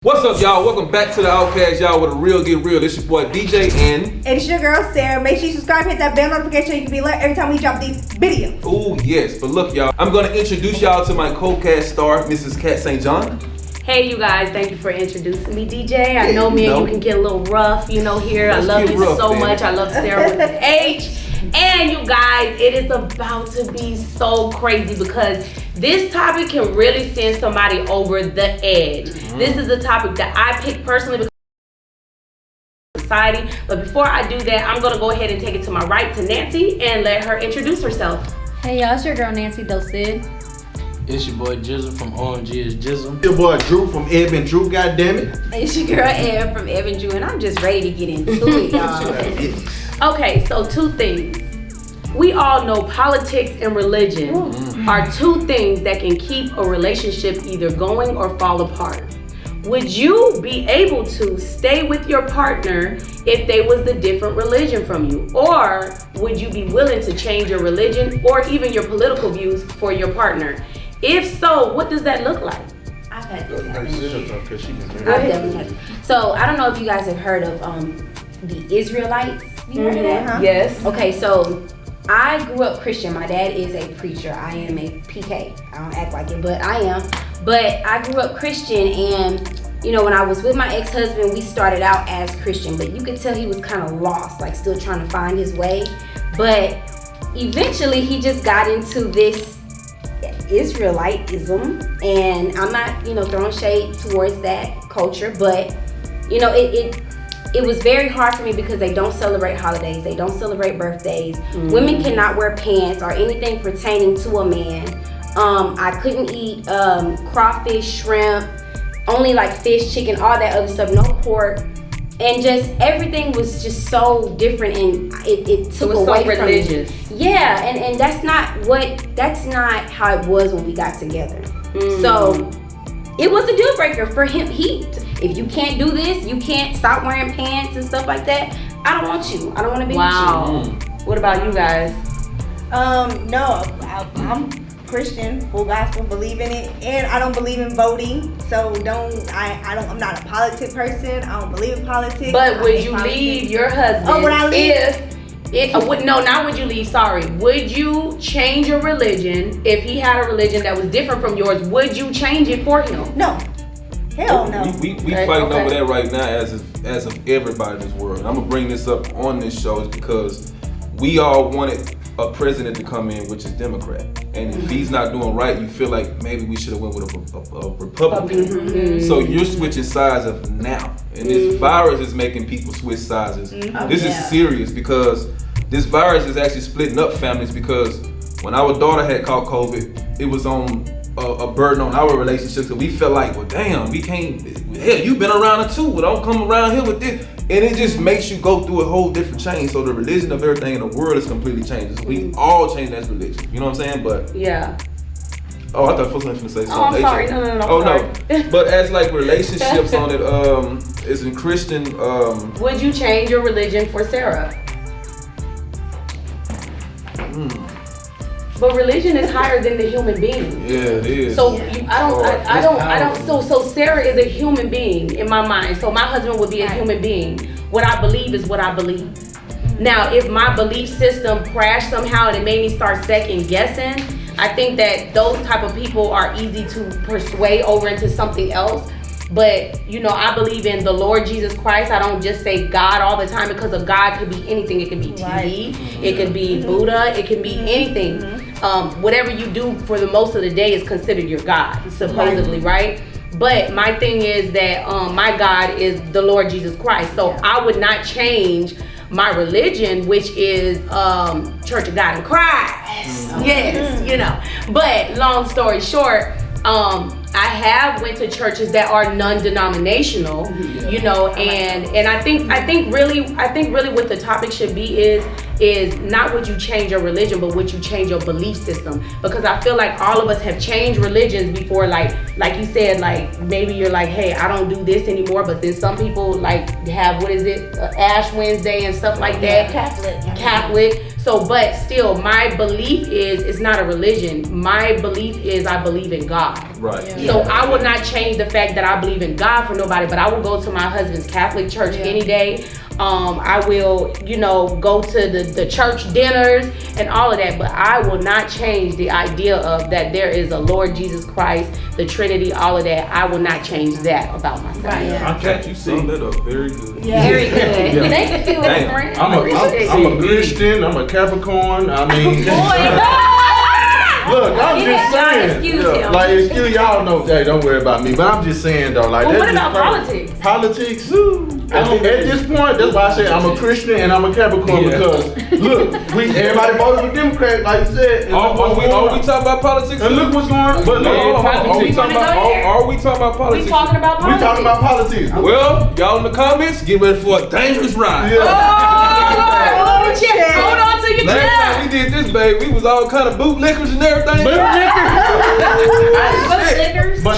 What's up, y'all? Welcome back to the Outcast, y'all, with a real get real. This your boy DJ and it's your girl Sarah. Make sure you subscribe, hit that bell notification so you can be alert every time we drop these videos. oh yes, but look, y'all, I'm gonna introduce y'all to my co-cast star, Mrs. st.John. Hey you guys, thank you for introducing me, DJ. I know me and you can get a little rough, here. I love you so much. I love Sarah with an H. And you guys, it is about to be so crazy because this topic can really send somebody over the edge. This is a topic that I picked personally because of society. But before I do that, I'm gonna go ahead and take it to my right to Nancy and let her introduce herself. Hey y'all, it's your girl Nancy DELCIDE. It's your boy Jizzle from OMG is Jizzle. Your boy Drew from Evan Drew, goddammit. It's your girl Ev from Evan Drew, and I'm just ready to get into it, y'all. Okay, so two things. We all know politics and religion are two things that can keep a relationship either going or fall apart. Would you be able to stay with your partner if they was a different religion from you? Or would you be willing to change your religion or even your political views for your partner? If so, what does that look like? I've had this. So I don't know if you guys have heard of the Israelites. You heard of that? Yes. Okay, so I grew up Christian. My dad is a preacher. I am a PK. I don't act like it, but I am. But I grew up Christian, and you know, when I was with my ex-husband, we started out as Christian, but you could tell he was kind of lost, like still trying to find his way. But eventually he just got into this Israelitism, and I'm not, throwing shade towards that culture, but it was very hard for me because they don't celebrate holidays, they don't celebrate birthdays. Women cannot wear pants or anything pertaining to a man. I couldn't eat crawfish, shrimp, only like fish, chicken, all that other stuff, no pork. And just everything was just so different, and it took away from religious. Yeah, and that's not how it was when we got together. So it was a deal breaker for him. If you can't do this, you can't stop wearing pants and stuff like that, I don't want you. I don't want to be with you. What about you guys? No, I'm Christian, full gospel, believe in it, and I don't believe in voting. So I'm not a politic person. I don't believe in politics. But would you leave your husband? Oh, would I leave? Not would you leave, sorry. Would you change your religion if he had a religion that was different from yours? Would you change it for him? No. Hell no. We fighting over that right now as of everybody in this world. And I'm gonna bring this up on this show is because we all wanted a president to come in, which is Democrat. And if he's not doing right, you feel like maybe we should have went with a Republican. So you're switching sides of now. And this virus is making people switch sizes. This is serious because this virus is actually splitting up families because when our daughter had caught COVID, it was on a burden on our relationships, and we felt like, well, damn, we can't. Hell, you've been around it too. Well, don't come around here with this, and it just makes you go through a whole different change. So the religion of everything in the world is completely changed. So we all change as religion. You know what I'm saying? But yeah. Oh, I thought first I was gonna say something. Oh, I'm sorry. No. Oh no. But as like relationships on it, as in Christian. Would you change your religion for Sarah? But religion is higher than the human being. Yeah, it is. So So Sarah is a human being in my mind. So my husband would be a human being. What I believe is what I believe. Now, if my belief system crashed somehow and it made me start second guessing, I think that those type of people are easy to persuade over into something else. But, I believe in the Lord Jesus Christ. I don't just say God all the time because a God could be anything. It could be TV, it could be Buddha, it can be anything. Whatever you do for the most of the day is considered your God, supposedly, right? But my thing is that my God is the Lord Jesus Christ. So I would not change my religion, which is Church of God in Christ. Yes, But long story short, I have went to churches that are non-denominational, and I think really what the topic should be is not what you change your religion, but what you change your belief system. Because I feel like all of us have changed religions before, like you said, like maybe you're like, hey, I don't do this anymore, but then some people like have Ash Wednesday and stuff like that. Catholic. So, but still, my belief is it's not a religion. My belief is I believe in God. Right. So I will not change the fact that I believe in God for nobody, but I will go to my husband's Catholic church any day. I will, go to the church dinners and all of that, but I will not change the idea of that there is a Lord Jesus Christ, the Trinity, all of that. I will not change that about myself. I catch you summed it up very good. Yeah. Very good. Thank you, Damn. friend. I'm a Christian. I'm a Capricorn. I mean, look, I'm just saying. Excuse him. Like, excuse y'all know. Hey, don't worry about me. But I'm just saying though. Like, Well, what that's about just politics? Politics. At this point, that's why I say I'm a Christian and I'm a Capricorn because look, everybody voted for Democrat, like you said. And Are we talking about politics? And look what's going on. But look, Hold on. Are we talking about politics? We talking about we politics. talking about politics. Well, y'all in the comments, get ready for a dangerous ride. Hold on to your Last chair. time we did this, babe, we was all kind of bootlickers and everything. But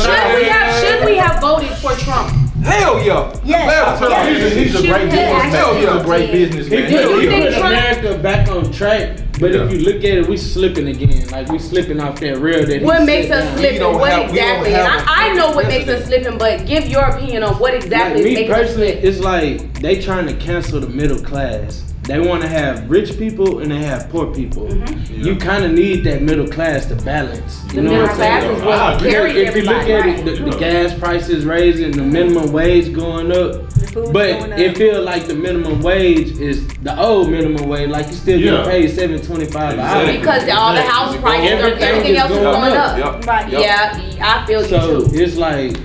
Should we have voted for Trump? Hell yeah. Yes. He's a great businessman. Hell yeah. He's a great businessman. He you think put Trump- America back on track, but if you look at it, we slipping again. Like we slipping off that rail that. What he makes set us down. slipping? don't What have- we don't exactly? have I know what a makes us president. slipping, but give your opinion on what exactly Like me makes us personally, slip. it's like they trying to cancel the middle class. They want to have rich people and they have poor people. You kind of need that middle class to balance. You The know middle what I'm saying? class is what Because carries if you look everybody, at it, the gas prices raising, the minimum wage going up. food But going up. it feels like the minimum wage is the old minimum wage. Like you still get paid $7.25 an hour. Exactly. Because all the house prices, everything else is going up. Yep. Right. Yep. Yeah, I feel you So too. it's like,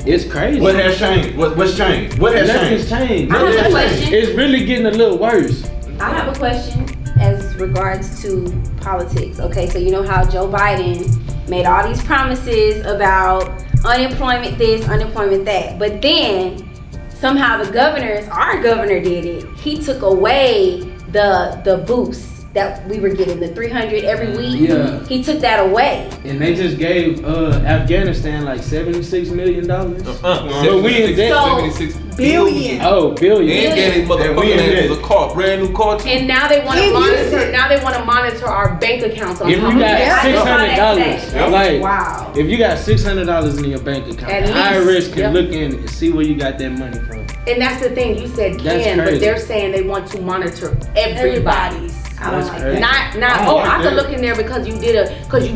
it's crazy. What has changed? What's changed? What has Nothing's changed? changed. I have a question. It's really getting a little worse. I have a question as regards to politics. Okay, so you know how Joe Biden made all these promises about unemployment this, unemployment that, but then somehow our governor did it. He took away the boost that we were getting, the $300 every week. Yeah. He took that away. And they just gave Afghanistan like $76 million. So we in debt. So- 76 Billion. Oh, billion. And gave motherfucking ass a car, brand new car too. And now they want to It monitor. is. Now they want to monitor our bank accounts. On If how you much- got Yeah. $600, Yep. like Wow. if you got $600 in your bank account, At the least. IRS can Yep. look in and see where you got that money from. And that's the thing. You said That's can, but crazy. they're saying they want to monitor everybody's. I don't That's like crazy. that. Not I oh, like I could that. look in there because you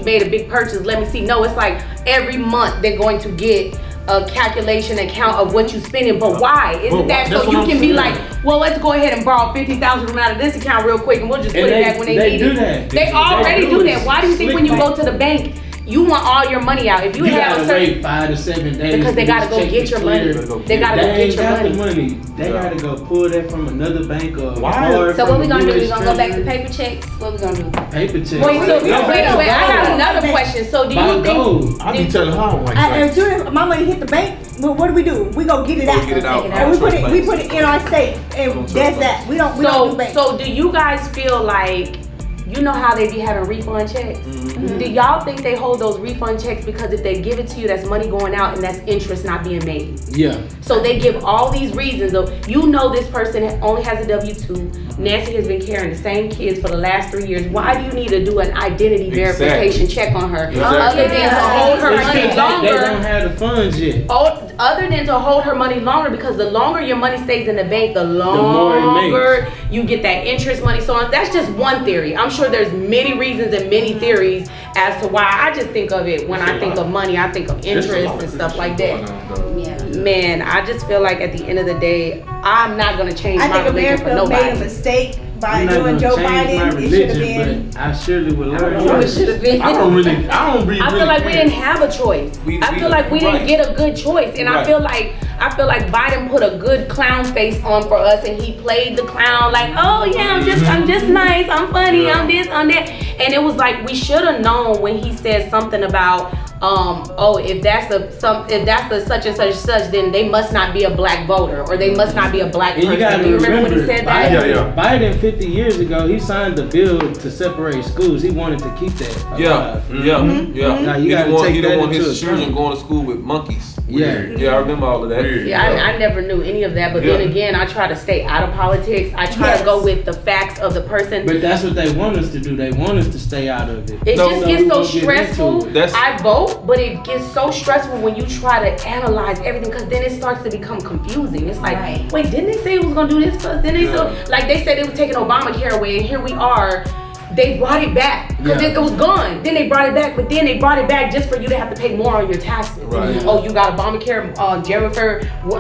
made a big purchase. Let me see. No, it's like every month they're going to get a calculation account of what you're spending. But why? Isn't But that that's so what you I'm can be saying. like, well, let's go ahead and borrow $50,000 from out of this account real quick, and we'll just put And it back when they need do it. that. They already do do it that. Why do you think when you go to the bank, you want all your money out? If you, You have gotta a certain wait 5 to 7 days because they for gotta this go check get to your clear. money. They gotta They go ain't get your got money. the money. They gotta go pull that from another bank or Why? borrow So from what we gonna the do? We US gonna go back to Treasury. paper checks? What we gonna do? Paper checks. Wait, so wait, I got another question. So do Buy you think? gold. I be telling her I don't like As that. soon as my money hit the bank, what do? We go get it Go out. get it out. And we put it in our safe, and that's that. We don't do bank. So do you guys feel like, you know how they be having refund checks? Mm-hmm. Do y'all think they hold those refund checks because if they give it to you, that's money going out and that's interest not being made? Yeah. So they give all these reasons of, this person only has a W-2. Nancy has been carrying the same kids for the last 3 years. Why do you need to do an identity Exactly. verification check on her? Exactly. Other than to hold her It's money 'cause they don't longer. have the funds yet. Other than to hold her money longer, because the longer your money stays in the bank, the more it longer you get that interest money. So that's just one theory. I'm sure there's many reasons and many theories as to why. I just think of it when I think of money, I think of interest and stuff like that. Yeah. Man, I just feel like at the end of the day, I'm not gonna change I my think religion for America made a nobody. mistake by I'm not doing gonna Joe change my Biden. It should have religion, been. but I surely would learn. It should have been. I don't be I feel like we didn't have a choice. I feel like we didn't get a good choice, and I feel like Biden put a good clown face on for us, and he played the clown like, oh yeah, I'm just nice, I'm funny, I'm this, I'm that, and it was like we should have known when he said something about, if that's the such and such, then they must not be a black voter or they must not be a black And you person. gotta Do you remember when he remember, said that? Yeah. Biden 50 years ago, he signed the bill to separate schools. He wanted to keep that. Yeah, alive. yeah. Now you He gotta didn't want, take he that didn't want into his children account. going to school with monkeys. Yeah, I remember all of that. Yeah, I never knew any of that. But then again, I try to stay out of politics. I try to go with the facts of the person. But that's what they want us to do. They want us to stay out of it. It just gets so stressful. That's- I vote, but it gets so stressful when you try to analyze everything, because then it starts to become confusing. It's like, wait, didn't they say it was gonna do this first? Then they like they said they were taking Obamacare away, and here we are. They brought it back because it was gone. Then they brought it back, but then they brought it back just for you to have to pay more on your taxes. Right. Oh, you got Obamacare, Jennifer. We're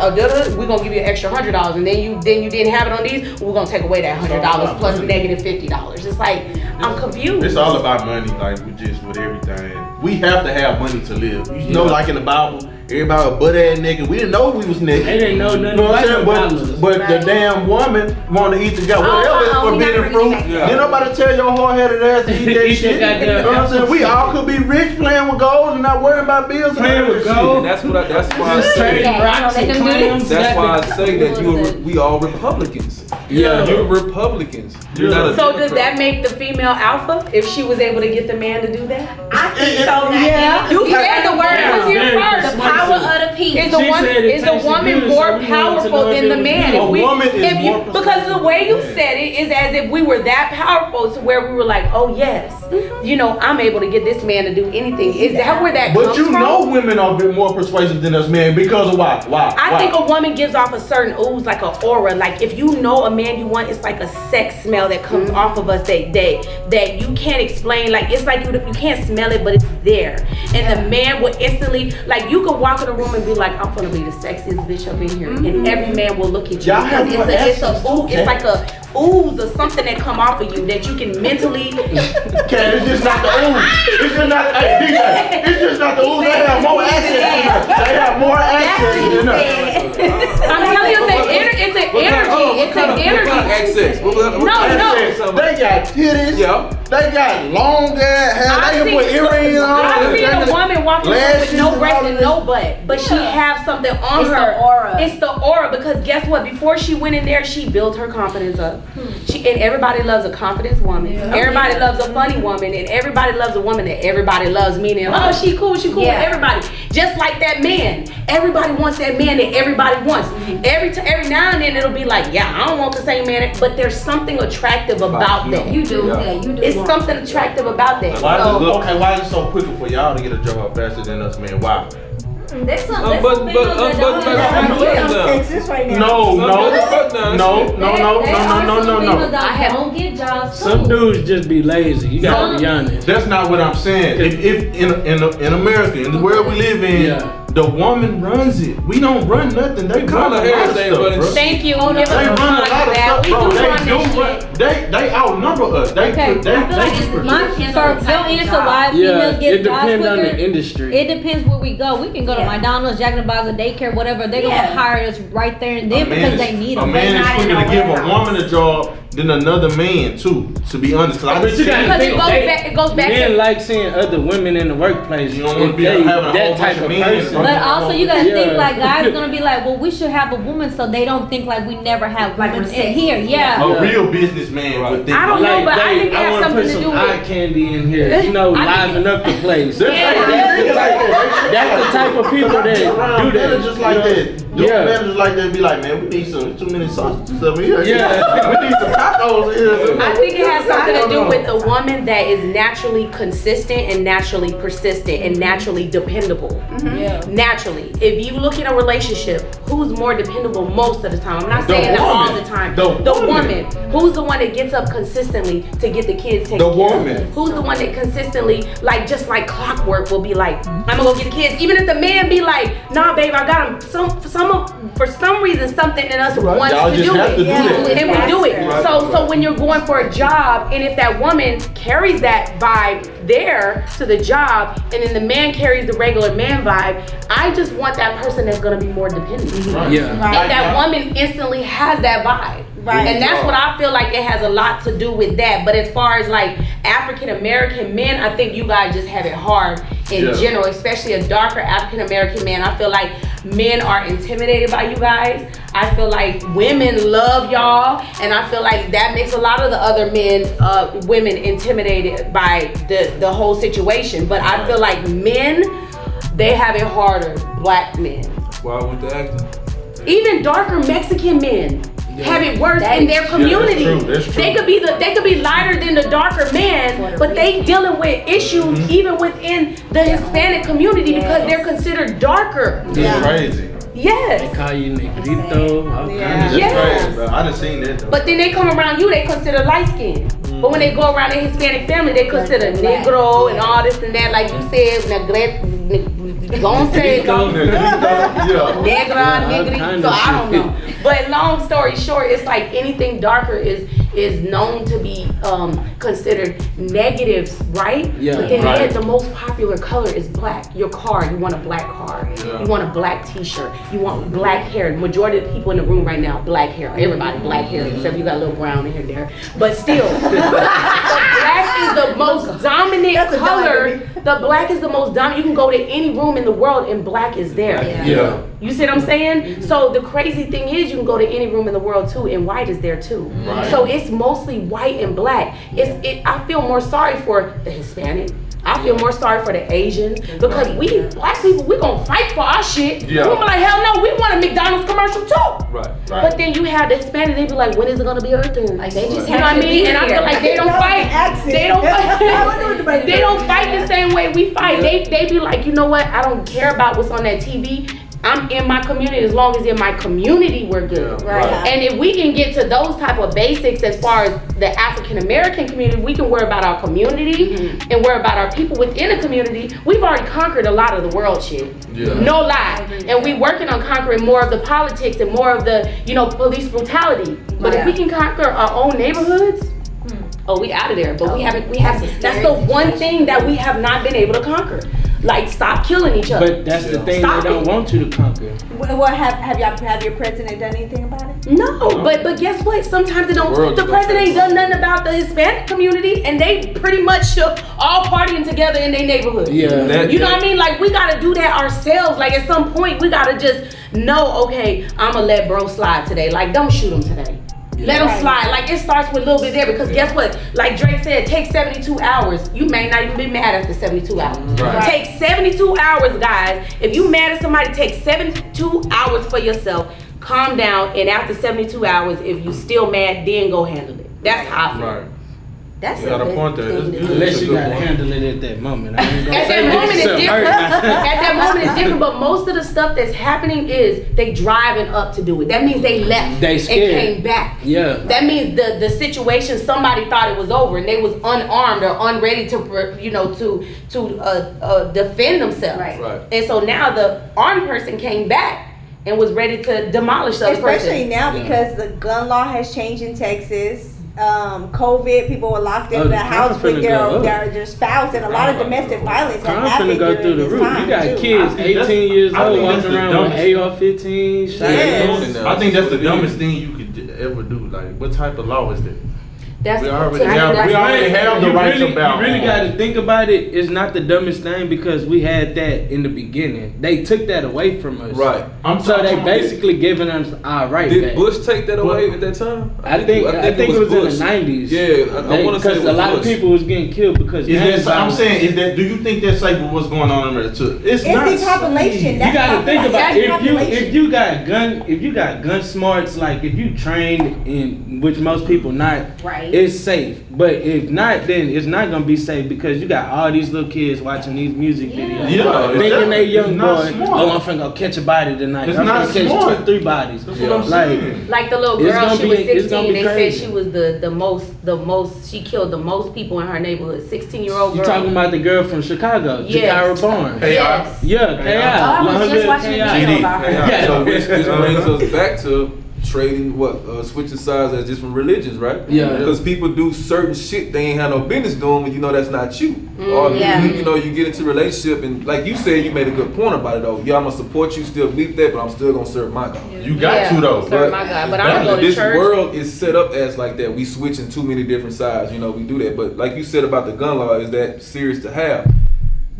gonna give you an extra $100, and then you didn't have it on these. We're gonna take away that $100 plus negative $50. It's like I'm confused. It's all about money, like with everything. We have to have money to live. You know, like in the Bible, everybody was butt ass naked. We didn't know we was naked. They didn't know nothing You know what I'm about saying? us. But the damn woman wanted to eat the guy. Whatever is forbidden fruit. Didn't nobody tell your hard-headed ass to eat that shit. You know what I'm saying? We all could be rich playing with gold and not worrying about bills. Playing with gold. And that's why I Just say. trading rocks and clams. That's why I say that we all Republicans. Yeah. You're Republicans. You're not a So does Democrat. that make the female alpha if she was able to get the man to do that? I think so. Yeah. You said the word. It was here Very first. persuasive. Power of the people. Is the She woman said it is the tasted woman good, so more we wanted to powerful know than if the it was man? good. A woman is more because the way you said it is as if we were that powerful to where we were like, oh yes, you know, I'm able to get this man to do anything. Is that where that But comes you from? know women are a bit more persuasive than us men because of why? I think a woman gives off a certain ooze, like an aura. Like if you know a man you want, it's like a sex smell that comes off of us that you can't explain. Like it's like you can't smell it, but it's there. And the man will instantly, like you could walk in a room and be like, I'm gonna be the sexiest bitch up in here, and every man will look at you Y'all have because it's like a ooze or something that come off of you that you can mentally. Cat, it's just not the ooze. It's just not. Hey, DJ, it's just not the ooze. They have more assets than us. They have more assets than us. I'm telling you, it's an energy. It's an energy. Access. No. They got titties. Yeah. They got long ass hair. I've They can seen- put earrings on. I've seen a woman walking around with no breast and no butt, but she have something on It's her. the aura. It's the aura, because guess what? Before she went in there, she built her confidence up. And everybody loves a confident woman. Everybody loves a funny woman, and everybody loves a woman that everybody loves. Meaning, oh, she cool with everybody. Just like that man, everybody wants that man that everybody wants. Every now and then it'll be like, yeah, I don't want the same man, but there's something attractive about that. You do. Yeah, you do. It's something attractive about that. Why So- why is it so quicker for y'all to get a job faster than us, man? Why? There's some But- females that don't but- have but- that. Texas right now. No. I don't get jobs. Some dudes just be lazy. You gotta be honest. That's not what I'm saying. If in America, in the world we live in, the woman runs it. We don't run nothing. They run a lot of Harris ain't stuff, running bro. Thank you. They Give us run a a lot of that. stuff, We bro. do run They this do shit. run. They outnumber us. They Okay. they I feel like super- your answer why Yeah, females get it jobs depends on quicker. the industry. It depends where we go. We can go to McDonald's, Jack in the Box, a daycare, whatever. They're gonna hire us right there and then because they need A them. man is quicker to give a woman a job than another man too. To be honest, because I've been But you gotta Because think, it goes back men to like seeing other women in the workplace. You don't want to If be they having a whole that bunch type of of men. person. But also you gotta Yeah. think like guys gonna be like, well, we should have a woman so they don't think like we never have Like women we're in here. sexist. Yeah. A real businessman would think. I don't know, but I think it I has want to something put to do some with- eye candy in here. You know, liven up the place. That's That's the type of people that do that. Managers like you know? that. Yeah. Managers like that be like, man, we need too many sausages over here. Yeah. We need some tacos here. I think it has something to do with a woman that is naturally consistent and naturally persistent and naturally dependable. Yeah. Naturally. If you look at a relationship, who's more dependable most of the time? I'm not The saying that all woman. the time. The woman. woman. Who's the one that gets up consistently to get the kids taken The care of? woman. Who's the one that consistently, like just like clockwork, will be like, I'm gonna go get the kids. Even if the man be like, nah, babe, I got them. For some reason, something in us wants Y'all to just do have it. to do that. And we do it. Right. So when you're going for a job, and if that woman carries that vibe there to the job, and then the man carries the regular man vibe, I just want that person that's gonna be more dependent. Right. Yeah. And that woman instantly has that vibe. Right. And that's what I feel like it has a lot to do with that. But as far as like African American men, I think you guys just have it hard in general, especially a darker African American man. I feel like men are intimidated by you guys. I feel like women love y'all, and I feel like that makes a lot of the other women intimidated by the whole situation. But I feel like men, they have it harder. black men. That's why I went to acting. Even darker Mexican men have it worse in their community. That's true. They could be lighter than the darker man, but they dealing with issues even within the Hispanic community because they're considered darker. That's crazy. Yes. They call you negrito, all kinds of That's Yes. crazy, bro. I done seen that though. But then they come around you, they consider light skin. But when they go around their Hispanic family, they consider negro and all this and that, like you said, gon' say it, negra, negrito, I don't know. But long story short, it's like anything darker is known to be considered negative, right? Yeah. But then Right. the most popular color is black. Your car, you want a black car. Yeah. You want a black t-shirt. You want black hair. The majority of the people in the room right now, black hair. Everybody black hair, except you got a little brown in here there. But still, black is the most dominant color. The black is the most dominant. You can go to any room in the world and black is there. Yeah. You see what I'm saying? So the crazy thing is you can go to any room in the world too and white is there too. Right. So it's mostly white and black. I feel more sorry for the Hispanic. I feel more sorry for the Asian because we black people, we gonna fight for our shit. Yeah. We're like, hell no, we want a McDonald's commercial too. Right. But then you have the Hispanic, they be like, when is it gonna be our turn? Like they just You know what I mean? And I feel like they don't fight. They don't fight. They don't fight the same way we fight. They be like, you know what? I don't care about what's on that TV. I'm in my community as long as in my community we're good. Yeah, right. And if we can get to those type of basics as far as the African American community, we can worry about our community and worry about our people within the community. We've already conquered a lot of the world shit. Yeah. No lie. And we working on conquering more of the politics and more of the, police brutality. But if we can conquer our own neighborhoods, we out of there. But that's the one thing that we have not been able to conquer. Like, stop killing each other. But that's the thing Stop they don't want you to conquer. What have your president done anything about it? No, but guess what? Sometimes they don't. The president ain't done nothing about the Hispanic community, and they pretty much all partying together in their neighborhood. Yeah. You know what I mean? Like, we gotta do that ourselves. Like, at some point, we gotta just know, okay, I'ma let bro slide today. Like, don't shoot him today. Let them slide. Like, it starts with a little bit there because guess what? Like Drake said, take 72 hours. You may not even be mad after 72 hours. Right. Take 72 hours, guys. If you mad at somebody, take 72 hours for yourself. Calm down, and after 72 hours, if you still mad, then go handle it. That's how I feel. Right. That's You got a point there. Unless you gotta handle it at that moment. I ain't gonna At say that moment it's yourself different. hurt. At that moment it's different, but most of the stuff that's happening is they driving up to do it. That means they left They and scared. came back. Yeah. That means the situation, somebody thought it was over and they was unarmed or unready to defend themselves. Right. And so now the armed person came back and was ready to demolish the other Especially person. now because the gun law has changed in Texas. COVID, people were locked in Oh, the the house crime with finna go their spouse, and a lot of domestic violence has Crime happened finna go during through the this roof. time You got too. kids 18 years I old think that's walking the around dumbest- with AR-15, shotguns. Yes. I think that's the dumbest thing you could ever do. Like, what type of law is that? That's We already to me, have- that's- we already have the You right really, to bow. You really got to think about it. It's not the dumbest thing because we had that in the beginning. They took that away from us. Right. So they basically giving us our right Did back. Bush take that away at that time? I think it was in the 90s. Yeah, I want to say because it was a lot Bush. of people was getting killed because Is gang that, I'm violence. saying, is that? Do you think that's like what's going on in there too? It's It's not. the population. You That's gotta think about it. population. If you got gun smarts, like if you trained in which most people not, Right. it's safe. But if not, then it's not gonna be safe because you got all these little kids watching these music videos. Yeah, Thinking they it's young not boy, smart. oh I'm finna go catch a body tonight. It's I'm not finna catch smart. 2-3 bodies. That's what I'm Like, saying. Like the little It's girl, gonna she be- was it's gonna 16. be They said crazy. she was the most. She killed the most people in her neighborhood. 16-year-old you girl. talking about the girl from Chicago, Yes. Jakira Barnes. Hey, Yes. Yeah, K.I. Oh, I was just watching a K.I. video about her. Yeah. So which brings us back to trading switching sides as different religions, right? Yeah. Because people do certain shit they ain't had no business doing when you know that's not you. Or yeah. you get into a relationship and like you said, you made a good point about it though. Yeah, I'm gonna support you, still believe that, but I'm still gonna serve my God. You got to though. Serve my God, but I'm gonna go to this church. world is set up as like that. We switching too many different sides. We do that. But like you said about the gun law, is that serious to have?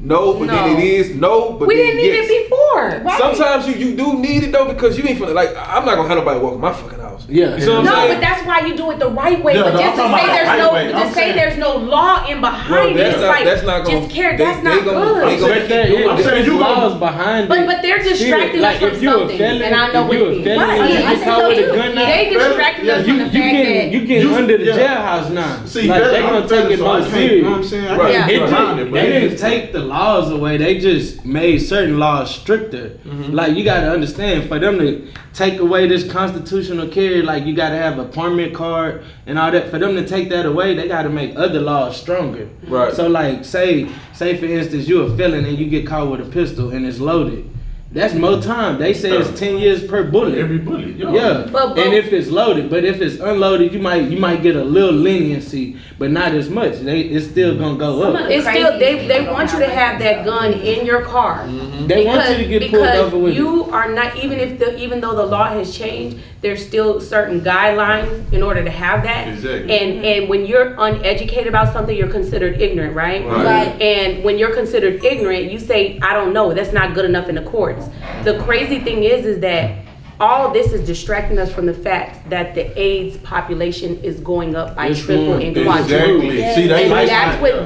No, but then it is. No, but We then didn't need yes. it before. Sometimes you do need it though because you ain't finna, like I'm not gonna have nobody walk in my fucking house. house. Yeah. You see what I'm No, saying? but that's why you do it the right way. Yeah, but no, just I'm to say talking about there's the no, right way. to I'm say saying- there's no law in behind Well, it, that's it's not- like that's not gonna- just care. they- That's they not gonna- good. they gonna But there I'm saying is you laws behind it. But they're distracting us Like, from if you a something, felon, and I know if what you it a is. felon, Right. you I get think caught so with a too. gun now. They distracting us You from the fact that getting under the yeah. jailhouse now. See, like felon, they gonna I'm take felon, it so more I can't, serious. you know what I'm saying? I Right. can't It get just, around it, but they it didn't just- take the laws away. They just made certain laws stricter. Like you gotta understand, for them to take away this constitutional carry, like you gotta have a permit card and all that. For them to take that away, they gotta make other laws stronger. Right. So like, say for instance, you're a felon and you get caught with a pistol and it's loaded. That's more time. They say it's 10 years per bullet. Every bullet. Yeah, But- and if it's loaded, but if it's unloaded, you might get a little leniency, but not as much. It's still gonna go up. it's still they want you to have that gun in your car. They want you to get pulled over with you are not even though the law has changed, there's still certain guidelines in order to have that. Exactly. And when you're uneducated about something, you're considered ignorant, right? Right. And when you're considered ignorant, you say, I don't know. That's not good enough in the courts. The crazy thing is that all of this is distracting us from the fact that the AIDS population is going up by It's triple going- and quadruple. Exactly. See, they And like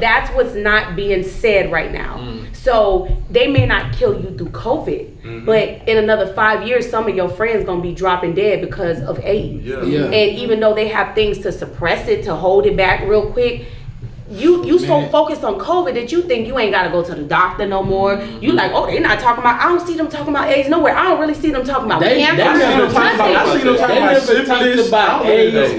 that's what's not being said right now. So they may not kill you through COVID, but in another 5 years, some of your friends gonna be dropping dead because of AIDS. Yeah. And even though they have things to suppress it, to hold it back real quick, you so focused on COVID that you think you ain't gotta go to the doctor no more. You like, oh, they not talking about. I don't see them talking about AIDS nowhere. I don't really see them talking about cancer. never never talked about- I seen them talking They about never syphilis. talked about I don't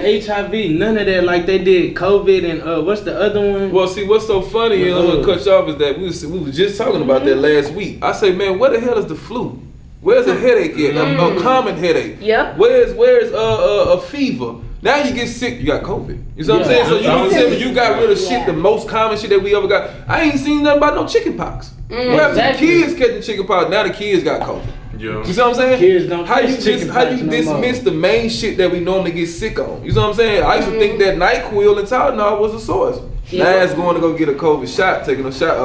AIDS, know. HIV, none of that. Like they did COVID and what's the other one? Well, see, what's so funny, and I'm gonna cut you off, is that we was just talking about that last week. I say, man, where the hell is the flu? Where's a headache at? A common headache. Yep. Where's a fever? Now you get sick, you got COVID. You know what I'm saying? So you know what you got rid of shit, the most common shit that we ever got. I ain't seen nothing about no chicken pox. What happened to the Exactly. kids catching chicken pox? Now the kids got COVID. Yeah. You see what I'm saying? Kids don't how catch you chicken how pox you no dismiss the main shit that we normally get sick on? You know what I'm saying? I used to think that NyQuil and Tylenol was the source. Now it's going to go get a COVID shot, taking a shot.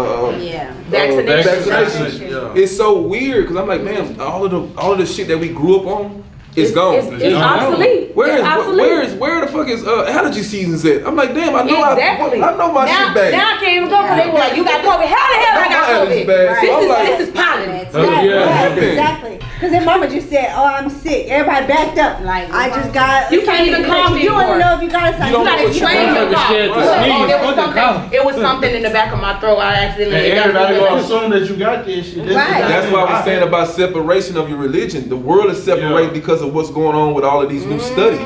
Vaccination. Yeah. It's so weird because I'm like, man, all of the shit that we grew up on is gone. It's obsolete. Where It's obsolete. where the fuck is allergy seasons at? I'm like, damn, I know Exactly. I know my now, shit bad. Now I can't even go because they were like, you got COVID. How the hell I got My allergies COVID? bad. So I'm like- This is pollen. Exactly. Because then mama just said, oh, I'm sick. Everybody backed up. Like, I just got. You can't even call me You don't anymore. know if you got it. You don't know gotta what you explain got. your cough. Scared to Oh, sneeze. there was Fucking cough. something. It was something in the back of my throat. I accidentally. And everybody gonna assume that you got this shit. Right. That's why we're saying about separation of your religion. The world is separated because of what's going on with all of these new studies.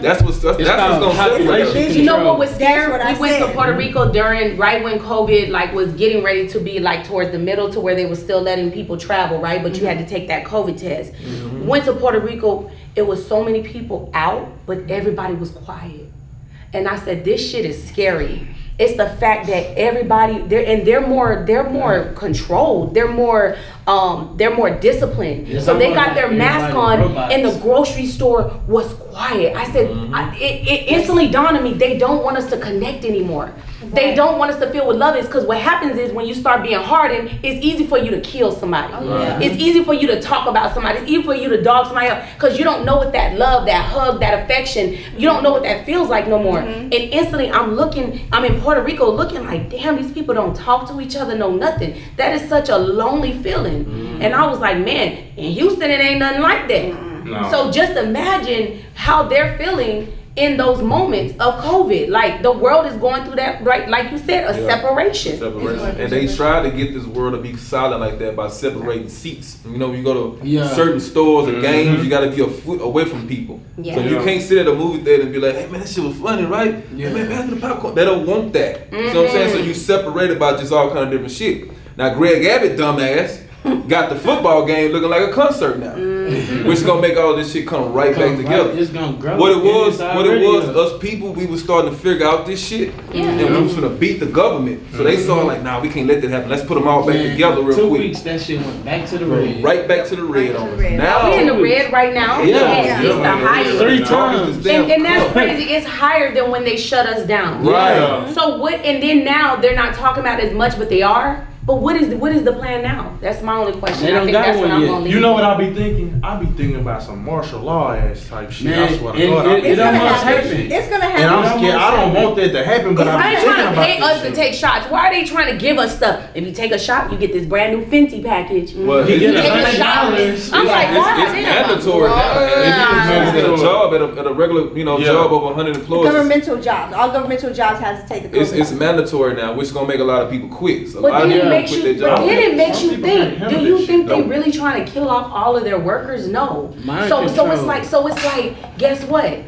That's what's called gonna separate population us. You know what was scary? That's what I We went to said. Puerto Rico right when COVID was getting ready to be towards the middle to where they were still letting people travel, right? But you had to take that COVID test. Went to Puerto Rico, it was so many people out, but everybody was quiet. And I said, this shit is scary. It's the fact that everybody they're more controlled. They're more disciplined. It's So they almost got their like mask everybody on, robots. and the grocery store was quiet. I said, it instantly dawned on me, they don't want us to connect anymore. They don't want us to feel what love is, because what happens is when you start being hardened, it's easy for you to kill somebody. It's easy for you to talk about somebody. It's easy for you to dog somebody up, because you don't know what that love, that hug, that affection, you don't know what that feels like no more. And instantly I'm in Puerto Rico looking like, damn, these people don't talk to each other, no nothing. That is such a lonely feeling. And I was like, man, in Houston it ain't nothing like that. No. So just imagine how they're feeling in those moments of COVID. Like the world is going through that, right? Like you said, a separation. And they try to get this world to be silent like that by separating seats. You know, you go to certain stores or games, you got to be a foot away from people. So you can't sit at a movie theater and be like, hey man, that shit was funny, right? Hey man, pass me the popcorn. They don't want that. You know what I'm saying? So you separated by just all kind of different shit. Now Greg Abbott, dumbass, got the football game looking like a concert now. Which is gonna make all this shit come right back together. It's gonna grow. What it was, us people, we was starting to figure out this shit, and we was gonna beat the government. So they saw like, nah, we can't let that happen. Let's put them all back together real 2 quick. weeks, that shit went back to the red. Right back to the red on us. Now We in the red right now. Yeah. It's the highest. 3 times. And that's crazy. It's higher than when they shut us down. Right. So what? And then now they're not talking about it as much, but they are. But what is the plan now? That's my only question. They don't I think got that's one what I'm yet. gonna leave. You know what I be thinking? I be thinking about some martial law ass type shit. Man, I swear to and God. it It's gonna almost happen. happened. It's gonna And I'm happen. scared. I don't want that to happen, but I I'm ain't thinking trying to about pay this us to shit. take shots. Why are they trying to give us stuff? If you take a shot, you get this brand new Fenty package. Well, You get Take a shot. $100. I'm like, it's mandatory now. If you get a job at a regular, job of 100 employees, Governmental jobs. All governmental jobs has to take the COVID. it's mandatory now, which is gonna make a lot of people quit. So a lot But of then people it makes quit you, their job. Some people can't handle do you this think shit, they though. really trying to kill off all of their workers? No. Mind So control. it's like, guess what?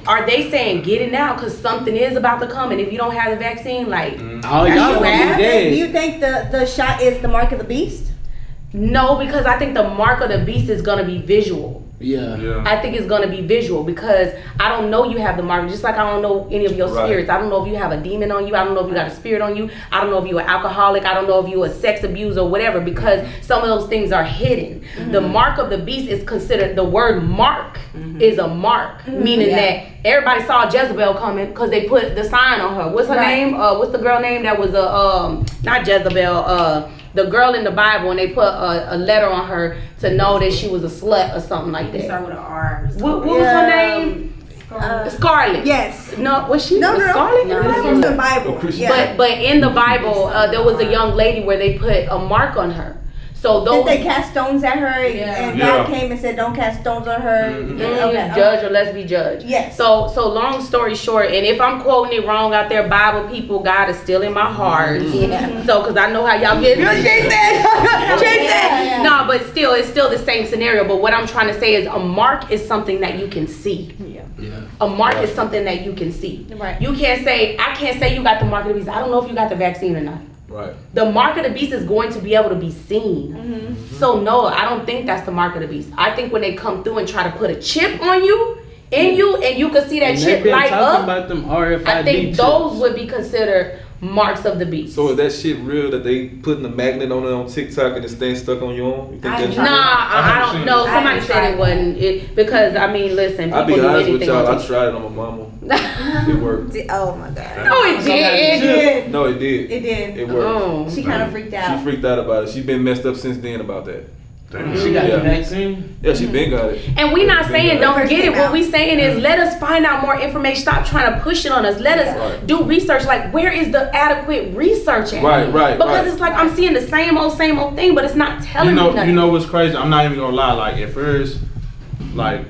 Are they saying get it now because something is about to come, and if you don't have the vaccine, like Oh, that's y'all your gonna ass? be dead. Do you think the shot is the mark of the beast? No, because I think the mark of the beast is gonna be visual. Yeah. I think it's gonna be visual because I don't know you have the mark. Just like I don't know any of your Right. spirits. I don't know if you have a demon on you. I don't know if you got a spirit on you. I don't know if you're an alcoholic. I don't know if you're a sex abuser or whatever because some of those things are hidden. The mark of the beast is considered, the word mark is a mark, meaning that everybody saw Jezebel coming because they put the sign on her. What's her name? What's the girl name that was not Jezebel, the girl in the Bible, and they put a letter on her to know that she was a slut or something like that. Start with an R. What was her name? Scarlet. Yes. No, was she? No, was no, Scarlet? no. in the It's Bible? in the Bible. Christian. Yeah. But in the Bible, there was a young lady where they put a mark on her. So Did those they cast stones at her? And God came and said, "Don't cast stones on her." judge or let's be judged. Yes. So long story short, and if I'm quoting it wrong out there, Bible people, God is still in my heart. Yeah. So because I know how y'all get. Change that. No, but still, it's still the same scenario. But what I'm trying to say is, a mark is something that you can see. A mark is something that you can see. Right. You can't say, I can't say you got the mark of the beast. I don't know if you got the vaccine or not. Right. The mark of the beast is going to be able to be seen. So no, I don't think that's the mark of the beast. I think when they come through and try to put a chip on you, and you can see that And chip they've been light talking up, about them RFID I think chips. those would be considered marks of the beast. So is that shit real that they putting a magnet on it on TikTok and it's staying stuck on your arm? You think that's Nah, I don't know. Somebody said it wasn't it because I mean, listen, I'll people be do honest with anything. y'all, on I TikTok. tried it on my mama. It worked. Oh my God. No, it did. did. No, it did. It did. It worked. Oh. She kind of freaked She out. freaked out about it. She been messed up since then about that. She got Yeah. the vaccine. Yeah, she been got it. And we not saying don't First get it. came What out. we saying is let us find out more information. Stop trying to push it on us. Let us Right. do research. Like, where is the adequate research at? Right. Because it's like I'm seeing the same old thing, but it's not telling me nothing. You know what's crazy? I'm not even gonna lie. Like at first, like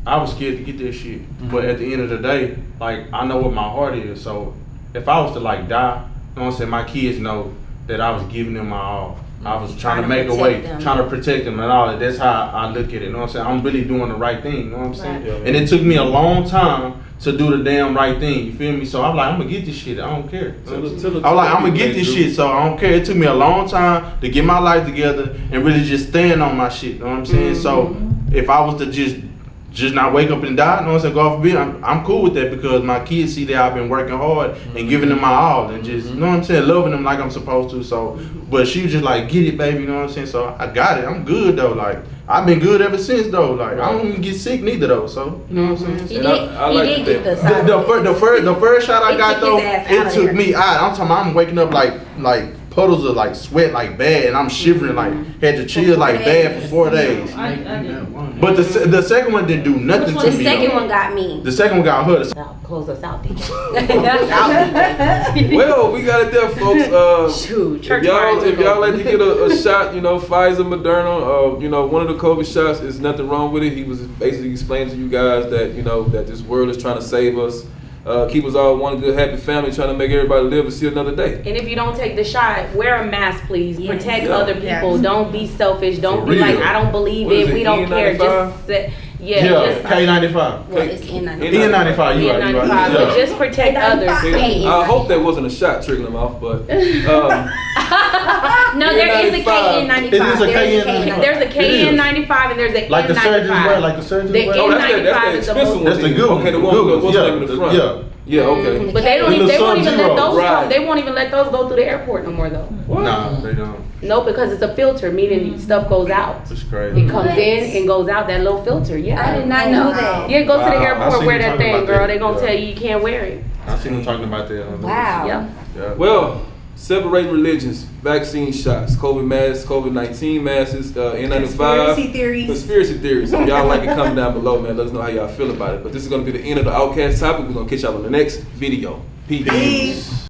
I was scared to get this shit, but at the end of the day, like I know what my heart is. So if I was to like die, you know what I'm saying, my kids know that I was giving them my all. I was trying to make a way, trying to protect them and all that. That's how I look at it. You know what I'm saying? I'm really doing the right thing. You know what I'm saying? Right. And it took me a long time to do the damn right thing. You feel me? So I'm like, I'm gonna get this shit. I don't care. Tell I'm like, I'm gonna get this shit. So I don't care. It took me a long time to get my life together and really just stand on my shit. You know what I'm saying? So if I was to just not wake up and die, you know what I'm saying, go off a bit, I'm cool with that because my kids see that I've been working hard and giving them my all and just, you know what I'm saying, loving them like I'm supposed to. So, but she was just like, get it, baby, you know what I'm saying? So I got it. I'm good though. Like, I've been good ever since though. Like, I don't even get sick neither though. So, you know what I'm saying? He And did, I he like did to get the think- side. The first shot I It got took though, his ass it outta took here. me out. I'm talking about I'm waking up like puddles of like sweat like bad and I'm shivering like had to chill like bad for 4 days. But the second one didn't do nothing to The me. second though. one got me. The second one got her. Close us out, DJ. Well, we got it there, folks. Shoot, If church y'all party. like to get a shot, Pfizer, Moderna, one of the COVID shots, is nothing wrong with it. He was basically explaining to you guys that that this world is trying to save us, keep us all one good happy family, trying to make everybody live and see another day. And if you don't take the shot, wear a mask, please. Yes. Protect Yeah. other people. Yes. Don't be selfish. Don't For be like, real. I don't believe What is it. it, We don't care. N95? Just say, Yeah, K95. Well, it's N95. N95, you right. N95, but just protect others. N95. I hope that wasn't a shot trickling them off, but No, there is a KN95. It is a KN95. There's a KN95 and there's a Like the surgeons wear, N95. like the surgeons The wear. oh, that's the N95 is the expensive most. one. That's the good one. Okay, the one Good with what's ones, the name in the front? yeah. Yeah, okay. But they don't The even, they little won't even let Sub-Zero. those Right. come, they won't even let those go through the airport no more though. Nah, they don't. No, because it's a filter, meaning stuff goes out. It's crazy. It comes in and goes out, that little filter, yeah. I did not know that. Yeah, go to the Wow, I airport, seen wear you that talking thing, about girl. that. They gonna Yeah. tell you you can't wear it. I seen them talking about that. Wow. Yeah. Yeah. Well, Separating religions, vaccine shots, COVID masks, COVID-19 masks, N95. Conspiracy theories. If y'all like it, comment down below, man. Let us know how y'all feel about it. But this is going to be the end of the Outcast topic. We're going to catch y'all on the next video. Peace.